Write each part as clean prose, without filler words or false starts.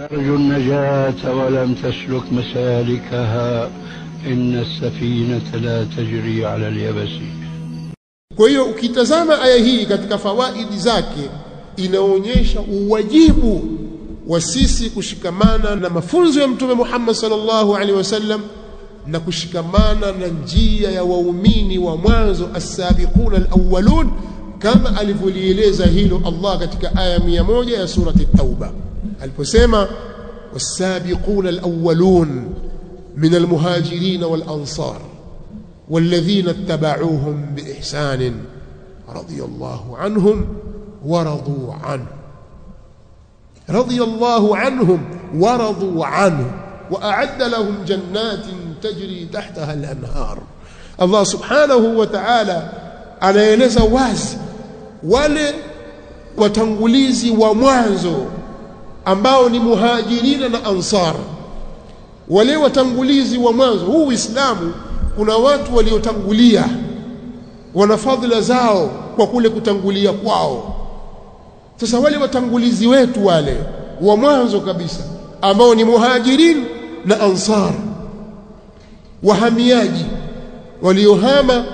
ترجو النجاة ولم تسلك مسالكها إن السفينة لا تجري على اليبس. Kwa hiyo ukitazama aya hii katika fawaidi zake inaonyesha uwajibu wa sisi kushikamana na mafunzo ya Mtume Muhammad sallallahu alaihi wasallam na kushikamana na njia ya waumini wa mwanzo as-sabiquna al-awwalun, kama alivyolieleza hilo Allah katika aya 100 ya surati at-Tauba aliposema was-sabiquna al-awwalun min al-muhajirin wal-ansar والذين اتبعوهم بإحسان رضي الله عنهم ورضوا عنه رضي الله عنهم ورضوا عنه وأعد لهم جنات تجري تحتها الأنهار. الله سبحانه وتعالى anaeleza wazi wale watangulizi wa mwanzo ambao ni muhajirina na ansar. Wale watangulizi wa mwanzo, huu Uislamu kuna watu waliotangulia wana fadhila zao kwa kule kutangulia kwao. Sasa wale watangulizi wetu wale wa mwanzo kabisa ambao ni muhajirin na ansar, wahamiaji waliohama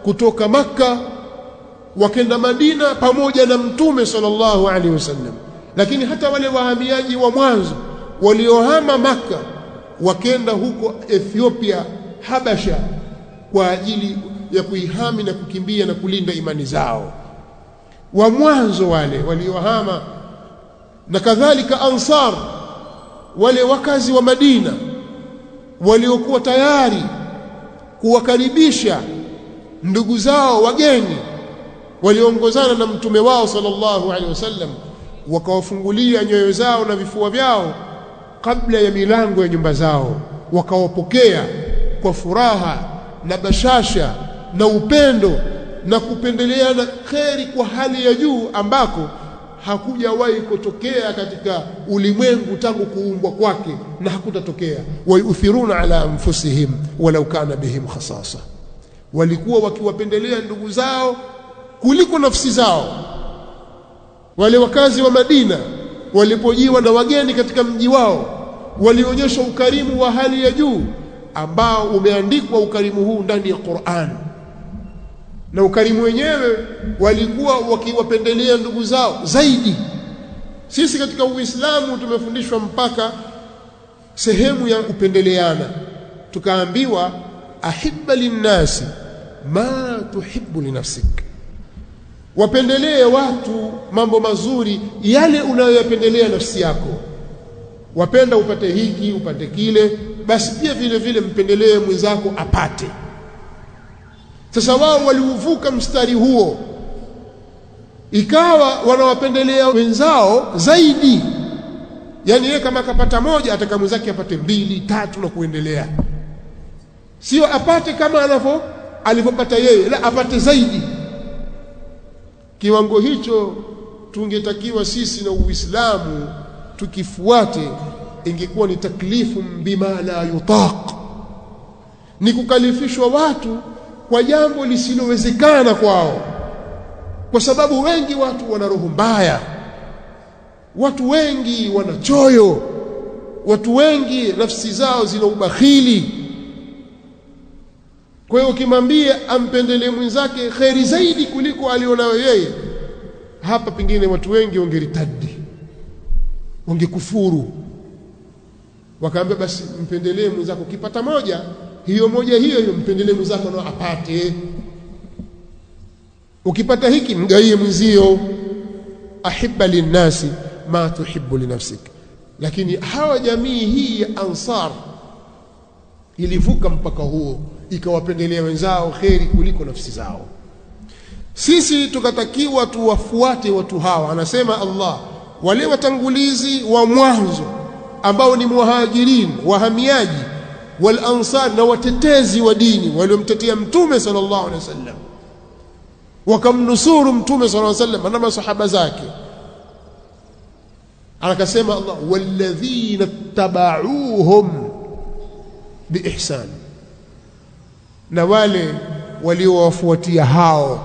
kutoka Makka wakenda Madina pamoja na Mtume sallallahu alaihi wasallam. Lakini hata wale wahamiaji wa mwanzo waliohama Makka wakenda huko Ethiopia, Habasha, kwa ajili ya kuihami na kukimbia na kulinda imani zao, wa mwanzo wale waliohama. Na kadhalika ansar, wale wakazi wa Madina waliokuwa tayari kuwakaribisha ndugu zao wageni waliongozana na mtume wao sallallahu alaihi wasallam, wakawafungulia nyoyo zao na vifua vyao kabla ya milango ya nyumba zao, wakawapokea kwa furaha na bashasha na upendo na kupendeleana kheri kwa hali ya juu ambako hakujawahi kutokea katika ulimwengu tangu kuumbwa kwake na hakutatokea. Wayuthiruna ala anfusihim walau kana bihim khasasa, walikuwa wakiwapendelea ndugu zao kuliko nafsi zao. Wale wakazi wa Madina walipojiwa na wageni katika mji wao walionyesha ukarimu wa hali ya juu ambao umeandikwa ukarimu huu ndani ya Qur'an, na ukarimu wenyewe walikuwa wakiwapendelea ndugu zao zaidi. Sisi katika Uislamu tumefundishwa mpaka sehemu ya kupendeleana, tukaambiwa ahibba linnasi ma tuhibbu linafsik, wapendelee watu mambo mazuri yale unayoyapendelea nafsi yako. Wapenda upate hiki upate kile, basi pia vile vile mpendelee mwenzako apate. Sasa wao waliuvuka mstari huo, ikawa wanawapendelea wenzao zaidi. Yani yeye kama akapata moja ataka mwenzake apate 2, 3 na kuendelea, sio apate kama alivyopata yeye, la apate zaidi. Kiwango hicho tungetakiwa sisi na Uislamu tukifuate, ingekuwa ni taklifu bima la yutaq, ni kukalifishwa watu kwa jambo lisilowezekana kwao, kwa sababu wengi watu wana roho mbaya, watu wengi wana choyo, watu wengi nafsi zao zina ubakhili. Kwa hiyo ukimwambia ampendelee mwenzake khairi zaidi kuliko alionayo yeye, hapa pengine watu wengi wangeritadi, wangekufuru, wakaambia basi mpendelee mwenzako, ukipata moja hiyo mpendelee mwenzako na apate, ukipata hiki mgaie mwenzio. Ahibba linnasi ma tuhibbu linafsik. Lakini hawa jamii hii ya ansar ilivuka mpaka huo, ikawapendelea wenzao kheri kuliko nafsi zao. Sisi tukatakiwa tuwafuate watu hawa. Anasema Allah, wale watangulizi wa mwanzo ambao ni muhajirin, wahamiaji, wal ansar, na watetezi wa dini waliomtetea mtume sallallahu alaihi wasallam, wakamnusuru mtume sallallahu alaihi wasallam na masahaba zake. Akasema Allah, walladhina tabauhum biihsan, na wale waliowafuatia hao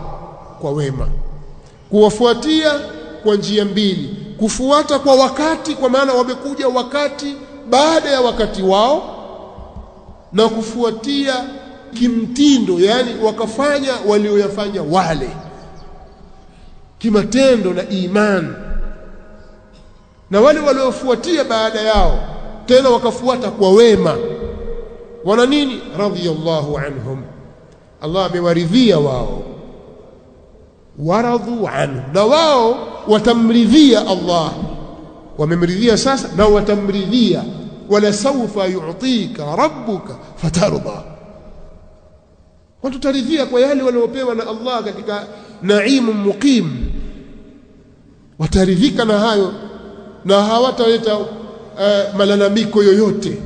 kwa wema. Kuwafuatia kwa njia mbili, kufuata kwa wakati, kwa maana wamekuja wakati baada ya wakati wao, na kufuatia kimtindo, yani wakafanya walioyafanya wale kimatendo na imani. Na wale waliofuatia baada yao tena wakafuata kwa wema, wana nini? Radhiyallahu anhum, Allah amewaridhia wao, waradhu anhu, na wao watamridhia Allah, wamemridhia sasa na watamridhia. Wala sawfa yu'tika rabbuka fatarda, watutaridhia kwa yale waliopewa na Allah katika naimu muqim, wataridhika na hayo na hawataleta malalamiko yoyote,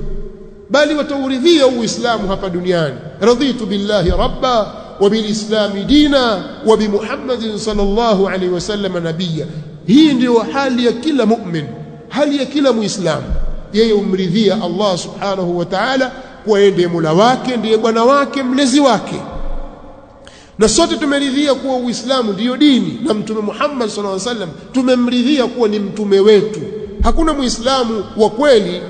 bali watauridhia Uislamu hapa duniani. Raditu billahi rabba wa bilislami dina wa bi Muhammadin sallallahu alaihi wasallam nabiyya. Hii ndio hali ya kila mu'min, hali ya kila muislamu. Yeye umridhia Allah subhanahu wa ta'ala kwa ndiye Mola wake, ndiye bwana wake, mlezi wake. Na sote tumeridhia kuwa Uislamu ndiyo dini, na Mtume Muhammad sallallahu alaihi wasallam tumemridhia kuwa ni mtume wetu. Hakuna muislamu wa kweli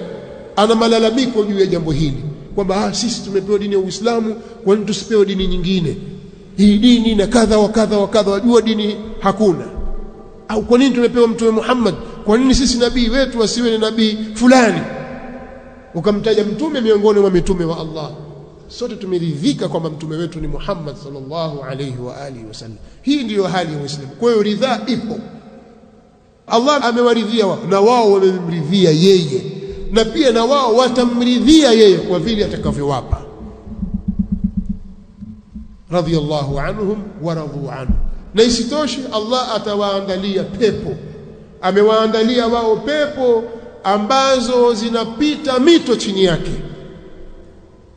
ana malalamiko juu ya jambo hili kwamba sisi tumepewa dini ya Uislamu, kwa nini tusipewe dini nyingine, hii dini na kadha wa kadha wa kadha. Wajua dini hakuna, au kwa nini tumepewa Mtume Muhammad, kwa nini sisi nabii wetu asiwe ni nabii fulani, ukamtaja mtume miongoni mwa mitume wa Allah. Sote tumeridhika kwamba mtume wetu ni Muhammad sallallahu alayhi wa alihi wasallam. Hii ndiyo hali ya Uislamu. Kwa hiyo ridhaa ipo, Allah amewaridhia wao na wao wamemridhia yeye, na pia na wao watamridhia yeye kwa vile atakavyowapa. Radhiyallahu anhum wa radu anhu. Na isitoshe Allah atawaandalia pepo, amewaandalia wao pepo ambazo zinapita mito chini yake,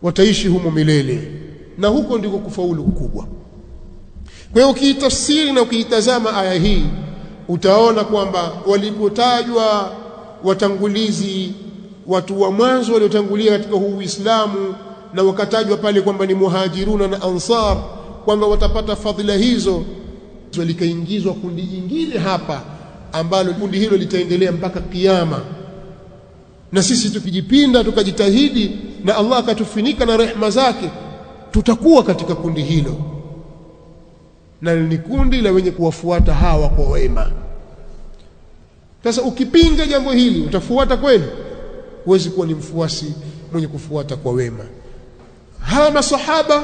wataishi humo milele, na huko ndiko kufaulu kukubwa. Kwa hiyo ukiitafsiri na ukiitazama aya hii utaona kwamba walipotajwa watangulizi, watu wa mwanzo waliotangulia katika huu Uislamu, na wakatajwa pale kwamba ni muhajiruna na ansar, kwamba watapata fadhila hizo, likaingizwa kundi jingine hapa ambalo kundi hilo litaendelea mpaka kiyama. Na sisi tukijipinda tukajitahidi na Allah akatufunika na rehema zake, tutakuwa katika kundi hilo, na ni kundi la wenye kuwafuata hawa kwa wema. Sasa ukipinga jambo hili utafuata kweli? Huwezi kuwa ni mfuasi mwenye kufuata kwa wema. Hawa masahaba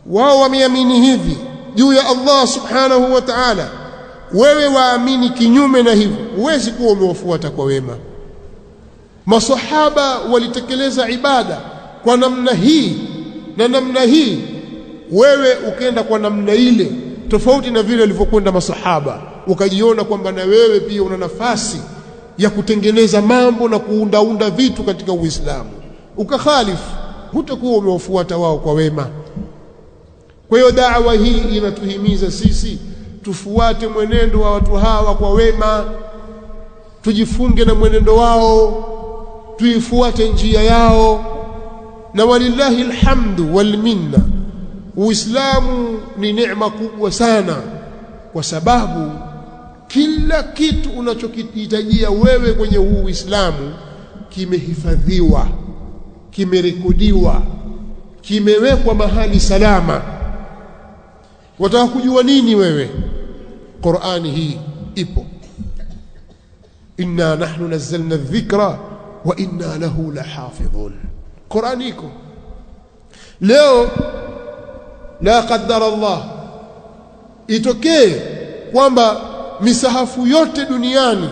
wao wameamini hivi juu ya Allah subhanahu wa ta'ala, wewe waamini kinyume na hivyo, huwezi kuwa umewafuata kwa wema. Masahaba walitekeleza ibada kwa namna hii na namna hii, wewe ukaenda kwa namna ile tofauti na vile walivyokwenda masahaba, ukajiona kwamba na wewe pia una nafasi ya kutengeneza mambo na kuundaunda vitu katika Uislamu, ukakhalifu, hutakuwa umewafuata wao kwa wema. Kwa hiyo da'wa hii inatuhimiza sisi tufuate mwenendo wa watu hawa kwa wema, tujifunge na mwenendo wao, tuifuate njia yao. Na walillahi alhamdu wal minna, Uislamu ni neema kubwa sana, kwa sababu kila kitu unachokihitajia wewe kwenye huu Uislamu kimehifadhiwa, kimerekodiwa, kimewekwa mahali salama. Wataka kujua nini wewe? Qur'ani hii ipo. Inna nahnu nazzalna adh-dhikra wa inna lahu lahafidhun. Qur'ani iko. Leo la qaddara Allah itokee kwamba misahafu yote duniani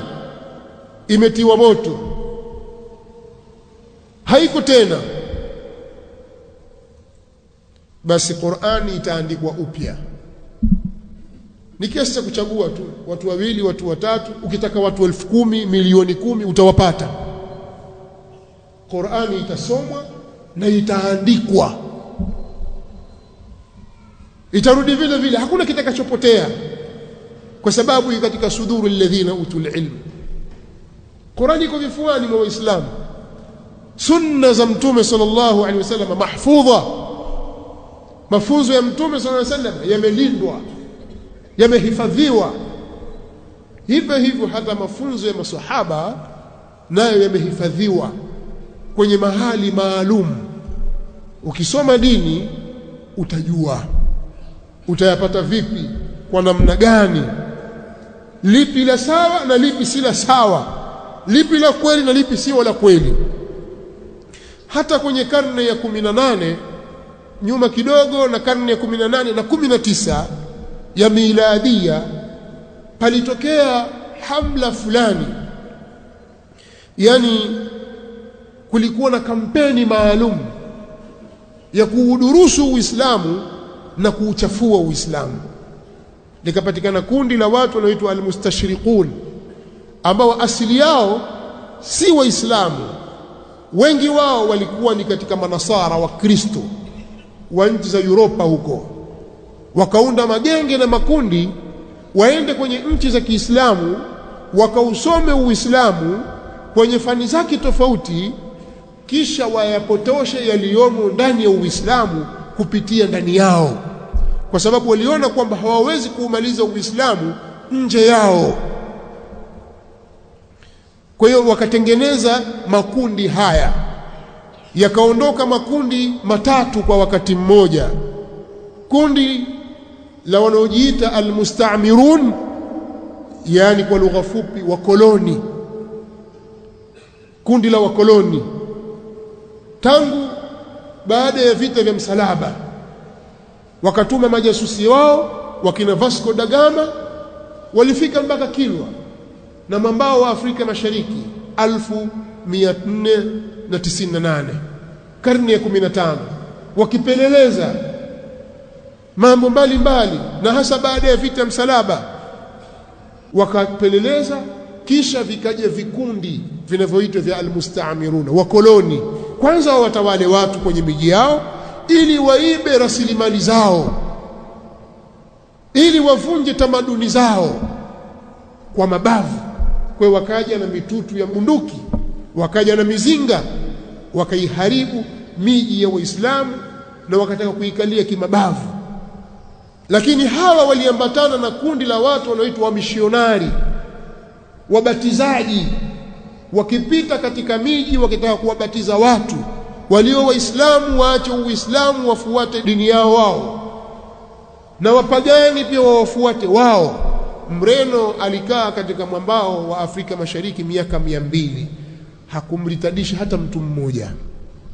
imetiwa moto, haiko tena, basi Qur'ani itaandikwa upya. Ni kiasi cha kuchagua tu, watu wawili, watu watatu, ukitaka watu 10,000, milioni 10 utawapata. Qur'ani itasomwa na itaandikwa, itarudi vile vile, hakuna kitakachopotea, kwa sababu katika suduru alladhina utul ilm. Qur'ani iko vifuani mwa Waislamu, sunna za Mtume sallallahu alaihi wasallam mahfudha, mafunzo ya Mtume sallallahu alaihi wasallam yamelindwa, yamehifadhiwa. Hivyo hivyo hata mafunzo ya maswahaba nayo yamehifadhiwa kwenye mahali maalum. Ukisoma dini utajua utayapata vipi, kwa namna gani, lipi la sawa na lipi si la sawa, lipi la kweli na lipi si la kweli. Hata kwenye karne ya 18 nyuma kidogo, na karne ya 18 na 19 ya miladia, palitokea hamla fulani, yani kulikuwa na kampeni maalum ya kuudurusu Uislamu na kuuchafua Uislamu. Likapatikana kundi la watu wanaoitwa al-mustashriqun, ambao asili yao si Waislamu. Wengi wao walikuwa ni katika manasara wa Kristo wa nchi za Europa huko. Wakaunda magenge na makundi waende kwenye nchi za Kiislamu, wakausome Uislamu kwenye fani zake tofauti, kisha wayapotoshe yaliyomo ndani ya Uislamu kupitia ndani yao, kwa sababu waliona kwamba hawawezi kuumaliza Uislamu nje yao. Kwa hiyo wakatengeneza makundi haya, yakaondoka makundi matatu kwa wakati mmoja. Kundi la wanaojiita al-musta'mirun, yani kwa lugha fupi wakoloni, kundi la wakoloni. Tangu baada ya vita vya msalaba wakatuma majasusi wao wakina Vasco da Gama, walifika mpaka Kilwa na mwambao wa Afrika Mashariki 1498, karne ya 15, wakipeleleza mambo mbalimbali, na hasa baada ya vita msalaba wakapeleleza. Kisha vikaja vikundi vinavyoitwa vya al-musta'miruna, wakoloni. Kwanza watawale watu kwenye miji yao ili waibe rasilimali zao, ili wavunje tamaduni zao kwa mabavu. Kwa wakaja na mitutu ya bunduki, wakaja na mizinga, wakaiharibu miji ya Waislamu na wakataka kuikalia kimabavu. Lakini hawa waliambatana na kundi la watu wanaoitwa wamishionari, wabatizaji, wakipita katika miji wakitaka kuwabatiza watu walio Waislamu waache Uislamu wafuate dini yao wao, na wapagani pia wafuate wao. Mreno alikaa katika mwambao wa Afrika Mashariki miaka 200, hakumritadisha hata mtu mmoja.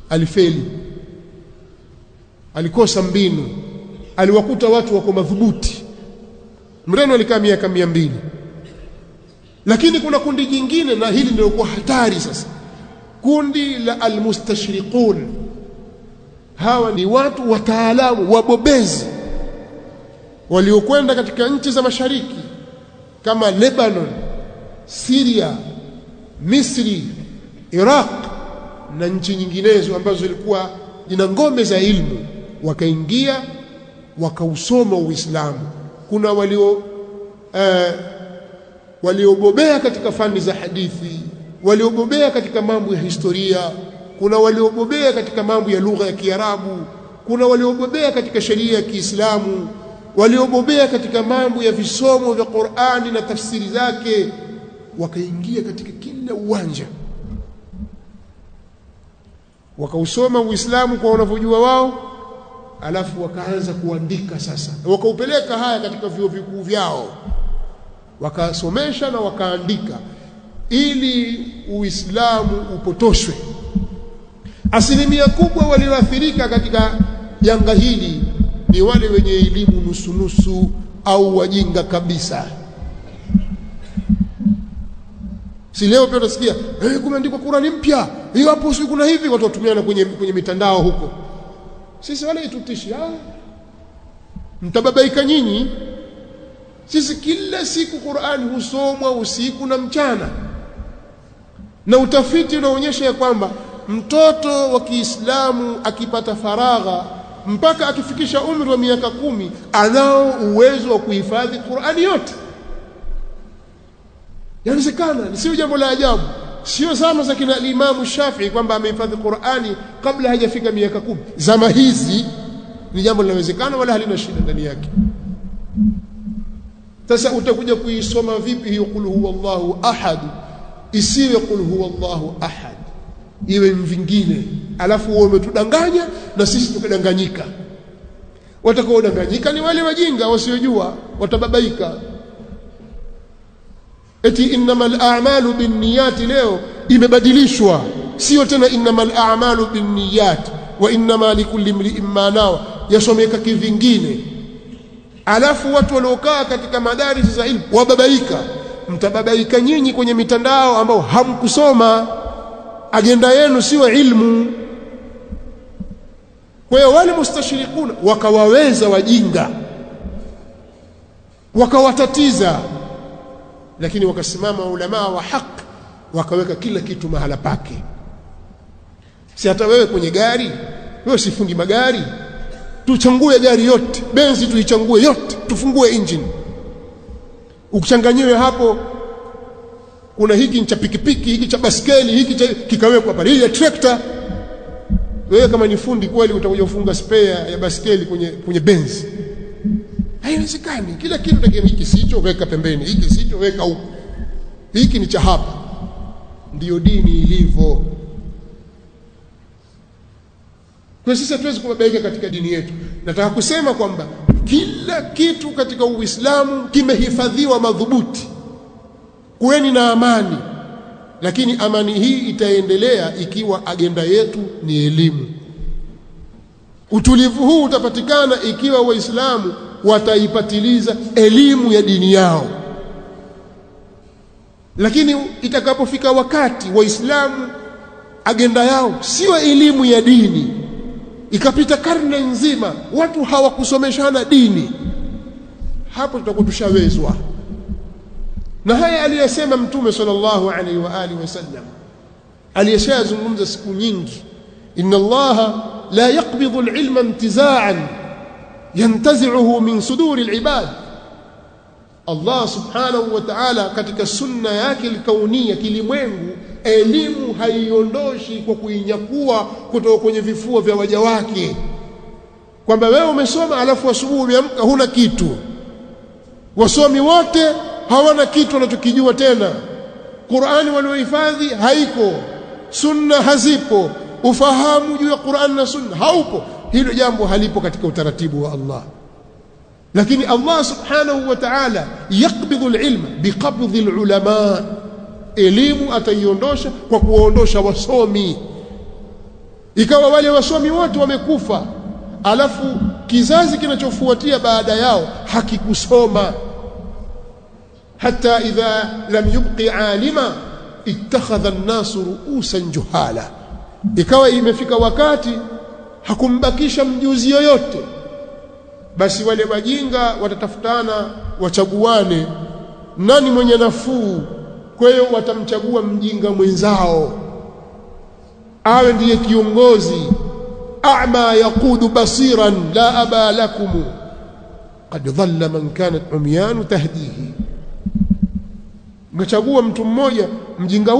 Alifeli, alikosa mbinu, aliwakuta watu wako madhubuti. Mreno alikaa miaka 200. Lakini kuna kundi jingine, na hili ndio kwa hatari sasa, kundi la al-mustashriqun. Hawa ni watu wataalamu wabobezi waliokwenda katika nchi za mashariki kama Lebanon, Syria, Misri, Iraq na nchi nyinginezo ambazo zilikuwa zina ngome za ilmu. Wakaingia wakausoma Uislamu. Kuna waliobobea katika fani za hadithi, waliobobea katika mambo ya historia, kuna waliobobea katika mambo ya lugha ya Kiarabu, kuna waliobobea katika sheria ya Kiislamu, waliobobea katika mambo ya visomo vya Qur'ani na tafsiri zake. Wakaingia katika kila uwanja, wakausoma Uislamu kwa wanavyojua wao, alafu wakaanza kuandika sasa, wakaupeleka haya katika vyuo vikuu vyao, wakasomesha na wakaandika ili Uislamu upotoshwe. Asilimia kubwa walioathirika katika janga hili ni wale wenye elimu nusu au wajinga kabisa. Si leo pia utasikia kumeandikwa Qur'ani mpya, hiyo hapo si kuna hivi, watu watumiana kwenye mitandao huko. Sisi wale itutishi, mtababaika nyinyi. Sisi kila siku Qur'ani husomwa usiku na mchana, na utafiti unaonyesha ya kwamba mtoto wa Kiislamu akipata faragha mpaka akifikisha umri wa miaka 10 anao uwezo wa kuhifadhi Qur'ani yote. Inawezekana, sio jambo la ajabu. Sio zama za kina Imam Shafi'i kwamba amehifadhi Qur'ani kabla hajafika miaka 10. Zama hizi ni jambo linalowezekana wala halina shida ndani yake. Sasa utakuja kuisoma vipi hiyo qul huwallahu ahad isiwe qul huwallahu ahad, iwe vingine, alafu wewe umetudanganya na sisi tukadanganyika. Watakaodanganyika ni wale wajinga wasiojua, watababaika. Eti innamal a'malu binniyati leo imebadilishwa, sio tena innamal a'malu binniyat wa innama likulli imri'in ma nawa, yasomeka kivingine. Alafu watu waliokaa katika madarasa za ilmu wababaika. Mtababaika nyinyi kwenye mitandao ambao hamkusoma, agenda yenu sio ilmu. Kwa hiyo wale mustashirikuna wakawaweza wajinga, wakawatatiza, lakini wakasimama ulama wa haki wakaweka kila kitu mahala pake. Si hata wewe kwenye gari, wewe sifundi magari, tuchangue gari yote, benzi tuichangue yote, tufungue engine. Ukichanganyiwe hapo, kuna hiki cha pikipiki, hiki cha baskeli, hiki kikawekwa pale, hii ya tractor. Wewe kama ni fundi kweli utakuja kufunga spare ya baskeli kwenye benzi? Haiwezekani. Kila kitu takiwa hiki sicho weka pembeni, hiki sicho weka huko, hiki ni cha hapa. Ndiyo dini ilivyo. Kwa sisi hatuwezi kubabaika katika dini yetu. Nataka kusema kwamba kila kitu katika Uislamu kimehifadhiwa madhubuti. Kuweni na amani, lakini amani hii itaendelea ikiwa agenda yetu ni elimu. Utulivu huu utapatikana ikiwa Waislamu wataipatiliza elimu ya dini yao. Lakini itakapofika wakati Waislamu agenda yao sio elimu ya dini, ikapita karne nzima watu hawakusomeshana dini, hapo tutakuwa tushawezwa. Na haya aliyesema Mtume sallallahu alaihi wa alihi wasallam, aliyeshazungumza siku nyingi, inna Allaha la yaqbidhu al-ilma intiza'an yantazi'uhu min suduri al-ibad. Allah subhanahu wa ta'ala katika sunna yake al-kaunia, kilimwengu, elimu haiondoshi kwa kuinyakua kutoka kwenye vifua vya waja wake. Kwamba wewe umesoma alafu asubuhi umeamka huna kitu. Wasomi wote hawana kitu wanachokijua tena. Qur'ani waliohifadhi haiko, sunna hazipo, ufahamu juu ya Qur'an na sunna haupo. Hilo jambo halipo katika utaratibu wa Allah. Lakini Allah subhanahu wa ta'ala yakbidhu al-ilma biqabdhi al-ulama. Elimu ataiondosha kwa kuondosha wasomi. Ikawa wale wasomi wote wamekufa, alafu kizazi kinachofuatia baada yao hakikusoma. Hatta idha lam yubqi alima ittakhadha an-nasu ru'usan juhala. Ikawa imefika wakati hakumbakisha mjuzi yoyote, basi wale wajinga watatafutana wachaguane nani mwenye nafuu. Kwa hiyo watamchagua mjinga mwenzao awe ndiye kiongozi. A'ma yaqudu basiran la aba lakum qad dhalla man kanat umyan tahdihi. Mchagua mtu mmoja, mjinga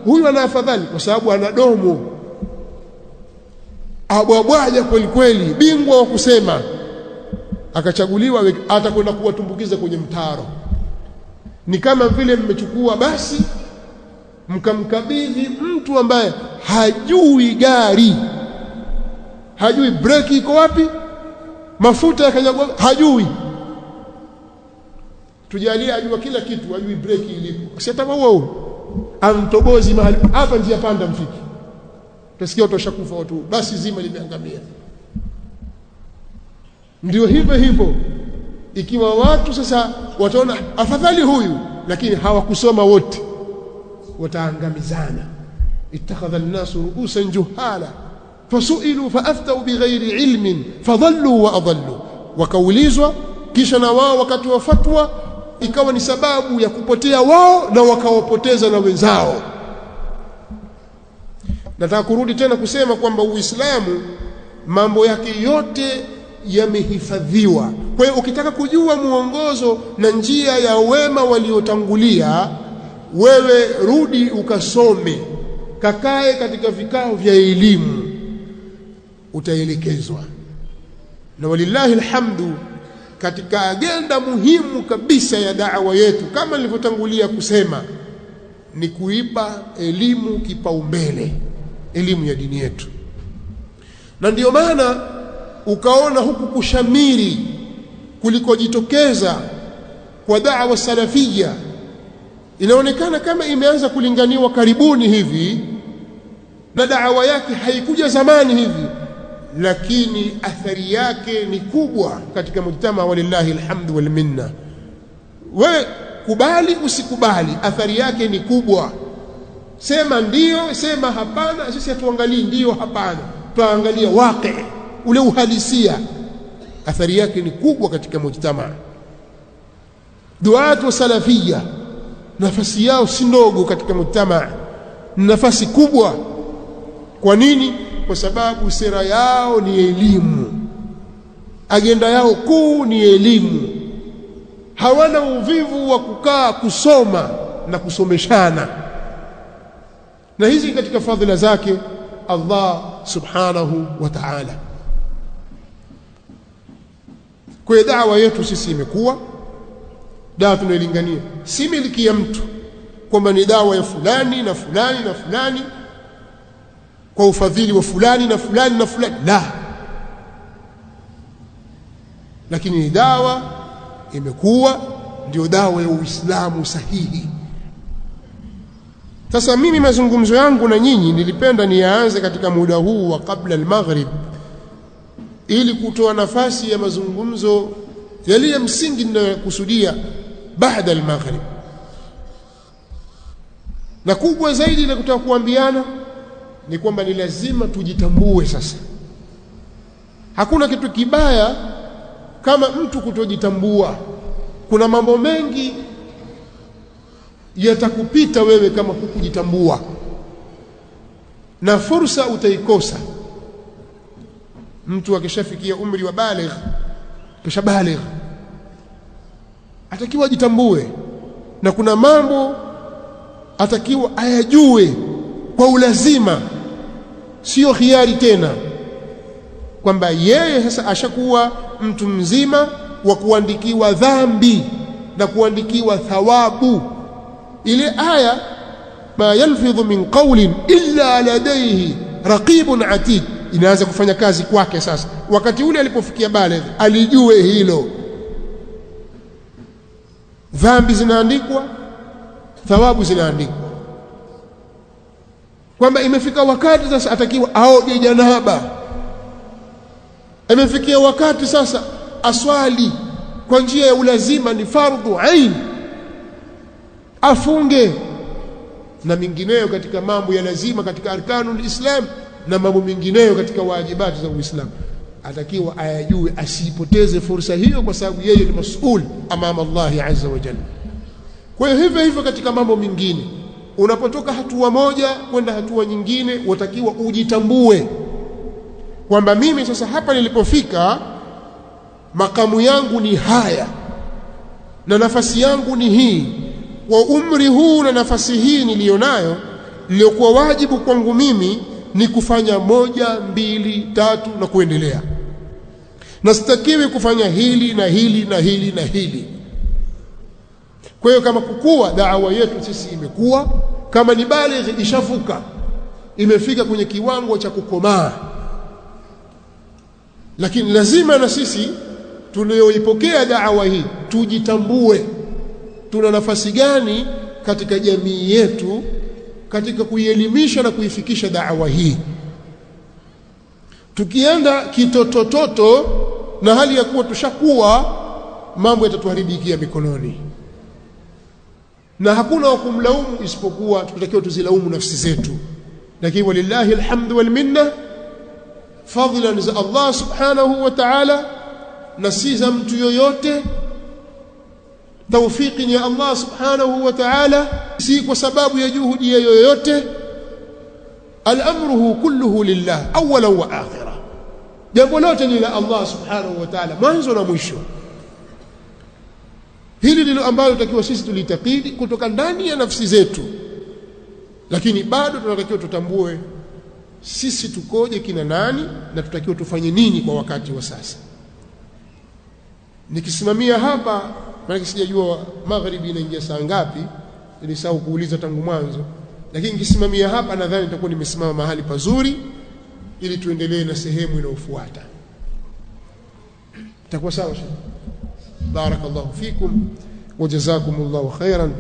huyu ana afadhali kwa sababu ana domo, abwabwaja kweli kweli, bingwa wa kusema. Akachaguliwa, atakwenda kuwatumbukiza kwenye mtaro. Ni kama vile mmechukua basi mkamkabidhi mtu ambaye hajui gari, hajui breki iko wapi, mafuta yakanyagwa hajui. Tujalie ajua kila kitu, hajui breki ilipo. Sitama huo antobozi mahali hapa, njia panda mfiki, utasikia utoshakufa watu, basi zima limeangamia. Ndio hivyo ikiwa watu sasa wataona afadhali huyu, lakini hawakusoma wote, wataangamizana. ittakhadha an-nasu ru'usan juhala fasu'ilu faaftau bighairi ilmin fadhallu wa adallu. Wakaulizwa kisha na wao wakati wa fatwa ikawa ni sababu ya kupotea wao na wakawapoteza na wenzao. Nataka kurudi tena kusema kwamba Uislamu mambo yake yote yamehifadhiwa. Kwa hiyo ukitaka kujua muongozo na njia ya wema waliotangulia, wewe rudi ukasome, kakae katika vikao vya elimu, utaelekezwa. Na walillahi alhamdu, katika agenda muhimu kabisa ya da'wa yetu, kama nilivyotangulia kusema, ni kuipa elimu kipaumbele, elimu ya dini yetu. Na ndiyo maana ukaona huku kushamiri kulikojitokeza kwa da'wa salafia inaonekana kama imeanza kulinganiwa karibuni hivi, na da'wa yake haikuja zamani hivi, lakini athari yake ni kubwa katika mujtama, walillahi alhamdu wal minna. We kubali usikubali, athari yake ni kubwa. Sema ndio, sema hapana, sisi hatuangalii ndio hapana, tuangalia waqi, ule uhalisia. Athari yake ni kubwa katika mujtama. Duatu salafia nafasi yao si ndogo katika mujtama, nafasi kubwa. Kwa nini? Kwa sababu sera yao ni elimu, agenda yao kuu ni elimu. Hawana uvivu wa kukaa kusoma na kusomeshana, na hizi katika fadhila zake Allah subhanahu wa ta'ala. Kwa da'wa yetu sisi imekuwa dawa tunailingania, si miliki ya mtu kwamba ni dawa ya fulani na fulani na fulani kwa ufadhili wa fulani na fulani na fulani, la, lakini ni dawa imekuwa ndio dawa ya Uislamu sahihi. Sasa mimi mazungumzo yangu na nyinyi nilipenda nianze katika muda huu wa kabla al-maghrib, ili kutoa nafasi ya mazungumzo yale ya msingi ninayokusudia baada al-maghrib. Na kubwa zaidi ile kutaka kuambiana ni kwamba ni lazima tujitambue. Sasa hakuna kitu kibaya kama mtu kutojitambua. Kuna mambo mengi yatakupita wewe kama hukujitambua, na fursa utaikosa. Mtu akishafikia umri wa baligh, kisha baligh, atakiwa ajitambue, na kuna mambo atakiwa ayajue kwa ulazima, sio khiari tena, kwamba yeye sasa ashakuwa mtu mzima wa kuandikiwa dhambi na kuandikiwa thawabu. Ile aya ma yalfidhu min qawlin illa ladayhi raqibun atid inaanza kufanya kazi kwake. Sasa wakati ule alipofikia baligh alijue hilo, dhambi zinaandikwa, thawabu zinaandikwa, kwamba imefika wakati sasa atakiwa aoge janaba, imefikia wakati sasa aswali kwa njia ya ulazima, ni fardhu ain, afunge na mingineyo katika mambo ya lazima katika arkanul Islam na mambo mingineyo katika wajibati za Uislamu. Atakiwa ayajue, asipoteze fursa hiyo, kwa sababu yeye ni mas'ul amama Allah azza wa jalla. Kwa hiyo hivyo katika mambo mengine, unapotoka hatua moja kwenda hatua nyingine, watakiwa ujitambue kwamba mimi sasa hapa nilipofika makamu yangu ni haya na nafasi yangu ni hii, kwa umri huu na nafasi hii nilionayo, iliyokuwa wajibu kwangu mimi ni kufanya 1, 2, 3 na kuendelea, na sitakiwi kufanya hili na hili na hili na hili. Kwa hiyo kama kukua da'wa yetu sisi imekuwa, kama ni baligh ishafuka, imefika kwenye kiwango cha kukomaa, lakini lazima na sisi tulioipokea da'wa hii tujitambue tuna nafasi gani katika jamii yetu katika kuielimisha na kuifikisha da'wa hii. Tukienda kitotototo na hali ya kuwa tushakuwa, mambo yatatuharibikia mikononi, na hakuna wa kumlaumu isipokuwa tunatakiwa tuzilaumu nafsi zetu. Lakini walillahi alhamdu wal minna, fadhila za Allah subhanahu wa ta'ala na si za mtu yoyote. Tawfiki ya Allah subhanahu wa ta'ala, si kwa sababu ya juhudi yoyote. Al-amruhu kulluhu lillah awwalan wa akhira, jambo lote ni la Allah subhanahu wa ta'ala, mwanzo na mwisho. Hili ndilo ambalo tutakiwa sisi tulitakidi kutoka ndani ya nafsi zetu, lakini bado tunatakiwa tutambue sisi tukoje, kina nani, na tutakiwa tufanye nini kwa wakati wa sasa. Nikisimamia hapa, maana sijajua magharibi inaingia saa ngapi, nilisahau kuuliza tangu mwanzo, lakini nikisimamia hapa nadhani nitakuwa nimesimama mahali pazuri ili tuendelee na sehemu inayofuata. Itakuwa sawa? Barakallahu fikum wa jazakumullahu khairan.